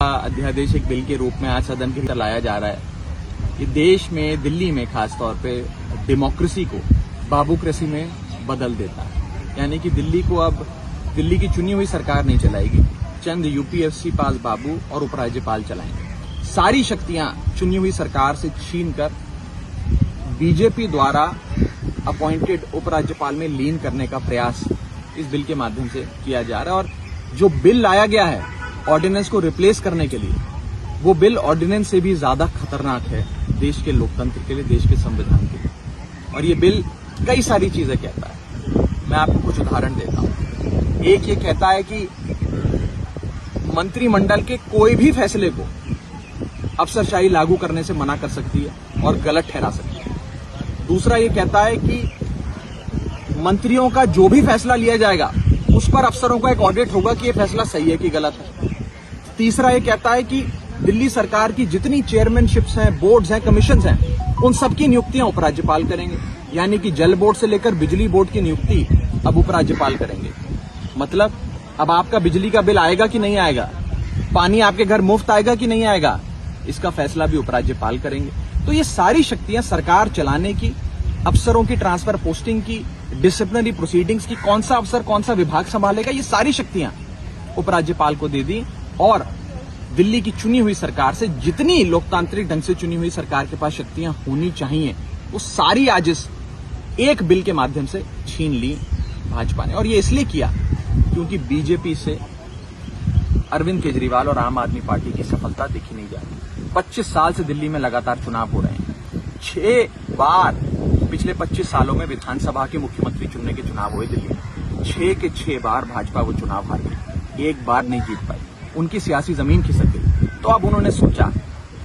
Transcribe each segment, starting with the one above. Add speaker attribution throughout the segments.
Speaker 1: अध्यादेश एक बिल के रूप में आज सदन के अंदर लाया जा रहा है। ये देश में, दिल्ली में खास तौर पे डेमोक्रेसी को बाबूक्रेसी में बदल देता है। यानी कि दिल्ली को अब दिल्ली की चुनी हुई सरकार नहीं चलाएगी, चंद यूपीएससी पास बाबू और उपराज्यपाल चलाएंगे। सारी शक्तियां चुनी हुई सरकार से छीनकर बीजेपी द्वारा अपॉइंटेड उपराज्यपाल में लीन करने का प्रयास इस बिल के माध्यम से किया जा रहा है। और जो बिल लाया गया है ऑर्डिनेंस को रिप्लेस करने के लिए, वो बिल ऑर्डिनेंस से भी ज्यादा खतरनाक है देश के लोकतंत्र के लिए, देश के संविधान के लिए। और ये बिल कई सारी चीजें कहता है। मैं आपको कुछ उदाहरण देता हूं। एक ये कहता है कि मंत्रिमंडल के कोई भी फैसले को अफसरशाही लागू करने से मना कर सकती है और गलत ठहरा सकती है। दूसरा ये कहता है कि मंत्रियों का जो भी फैसला लिया जाएगा उस पर अफसरों का एक ऑडिट होगा कि ये फैसला सही है कि गलत है। तीसरा ये कहता है कि दिल्ली सरकार की जितनी चेयरमैनशिप्स हैं, बोर्ड्स हैं, कमीशंस हैं, उन सबकी नियुक्तियां उपराज्यपाल करेंगे। यानी कि जल बोर्ड से लेकर बिजली बोर्ड की नियुक्ति अब उपराज्यपाल करेंगे। मतलब अब आपका बिजली का बिल आएगा कि नहीं आएगा, पानी आपके घर मुफ्त आएगा कि नहीं आएगा, इसका फैसला भी उपराज्यपाल करेंगे। तो ये सारी शक्तियां सरकार चलाने की, अफसरों की ट्रांसफर पोस्टिंग की, डिसिप्लिनरी प्रोसीडिंग्स की, कौन सा अफसर कौन सा विभाग संभालेगा, ये सारी शक्तियां उपराज्यपाल को दे दी। और दिल्ली की चुनी हुई सरकार से जितनी लोकतांत्रिक ढंग से चुनी हुई सरकार के पास शक्तियां होनी चाहिए, वो सारी आज इस एक बिल के माध्यम से छीन ली भाजपा ने। और ये इसलिए किया क्योंकि बीजेपी से अरविंद केजरीवाल और आम आदमी पार्टी की सफलता देखी नहीं जा रही। 25 साल से दिल्ली में लगातार चुनाव हो रहे हैं। 6 बार पिछले 25 सालों में विधानसभा के मुख्यमंत्री चुनने के चुनाव हुए दिल्ली में। 6 के 6 बार भाजपा वो चुनाव हार गई, एक बार नहीं जीत पाई, उनकी सियासी जमीन खिसक गई। तो अब उन्होंने सोचा,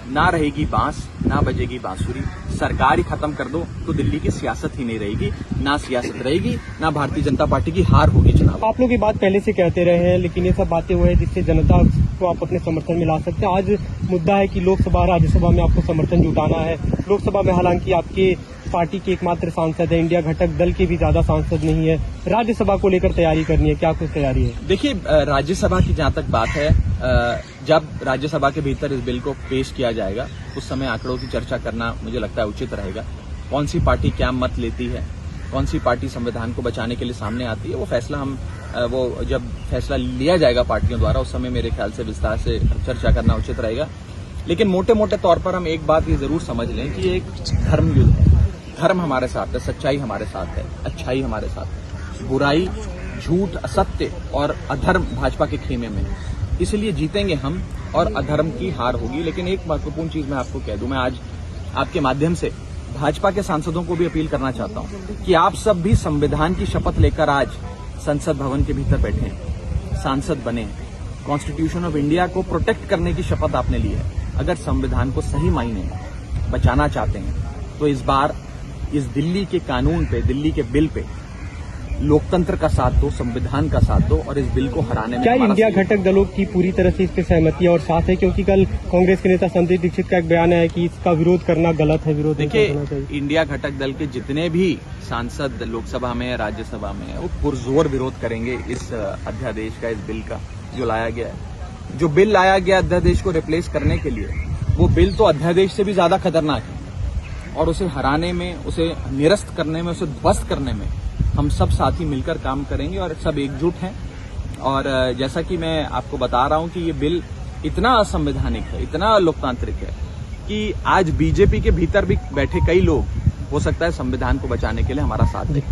Speaker 1: ना रहेगी बांस, ना बजेगी बांसुरी, सरकार ही खत्म कर दो तो दिल्ली की सियासत ही नहीं रहेगी, ना सियासत रहेगी, ना भारतीय जनता पार्टी की हार होगी चुनाव।
Speaker 2: आप लोग ये बात पहले से कहते रहे हैं, लेकिन ये सब बातें हुए जिससे जनता को आप अपने समर्थन में ला सकते हैं। आज मुद्दा है कि लोकसभा, राज्यसभा में आपको समर्थन जुटाना है। लोकसभा में हालांकि आपके पार्टी के एकमात्र सांसद है, इंडिया घटक दल के भी ज्यादा सांसद नहीं है। राज्यसभा को लेकर तैयारी करनी है, क्या कुछ तैयारी है?
Speaker 1: देखिए, राज्यसभा की जहां तक बात है, जब राज्यसभा के भीतर इस बिल को पेश किया जाएगा उस समय आंकड़ों की चर्चा करना मुझे लगता है उचित रहेगा। कौन सी पार्टी क्या मत लेती है, कौन सी पार्टी संविधान को बचाने के लिए सामने आती है, वो फैसला वो जब फैसला लिया जाएगा पार्टियों द्वारा, उस समय मेरे ख्याल से विस्तार से चर्चा करना उचित रहेगा। लेकिन मोटे मोटे तौर पर हम एक बात ये जरूर समझ लें कि ये एक धर्म युद्ध है। धर्म हमारे साथ है, सच्चाई हमारे साथ है, अच्छाई हमारे साथ है, बुराई, झूठ, असत्य और अधर्म भाजपा के खेमे में है। इसलिए जीतेंगे हम और अधर्म की हार होगी। लेकिन एक महत्वपूर्ण चीज मैं आपको कह दूं, मैं आज आपके माध्यम से भाजपा के सांसदों को भी अपील करना चाहता हूं कि आप सब भी संविधान की शपथ लेकर आज संसद भवन के भीतर बैठे हैं, सांसद बने हैं। कॉन्स्टिट्यूशन ऑफ इंडिया को प्रोटेक्ट करने की शपथ आपने ली है। अगर संविधान को सही मायने में बचाना चाहते हैं तो इस बार इस दिल्ली के कानून पे, दिल्ली के बिल पे लोकतंत्र का साथ दो, संविधान का साथ दो और इस बिल को हराने में
Speaker 2: क्या इंडिया घटक दलों की पूरी तरह से इस पे सहमति और साथ है? क्योंकि कल कांग्रेस के नेता संजय दीक्षित का एक बयान है कि इसका विरोध करना गलत है, विरोध नहीं करना चाहिए।
Speaker 1: इंडिया घटक दल के जितने भी सांसद लोकसभा में, राज्यसभा में, वो पुरजोर विरोध करेंगे इस अध्यादेश का, इस बिल का जो लाया गया है। जो बिल लाया गया अध्यादेश को रिप्लेस करने के लिए, वो बिल तो अध्यादेश से भी ज्यादा खतरनाक है। और उसे हराने में, उसे निरस्त करने में, उसे ध्वस्त करने में हम सब साथी मिलकर काम करेंगे और सब एकजुट हैं। और जैसा कि मैं आपको बता रहा हूं कि ये बिल इतना असंवैधानिक है, इतना लोकतांत्रिक है कि आज बीजेपी के भीतर भी बैठे कई लोग हो सकता है संविधान को बचाने के लिए हमारा साथ दें।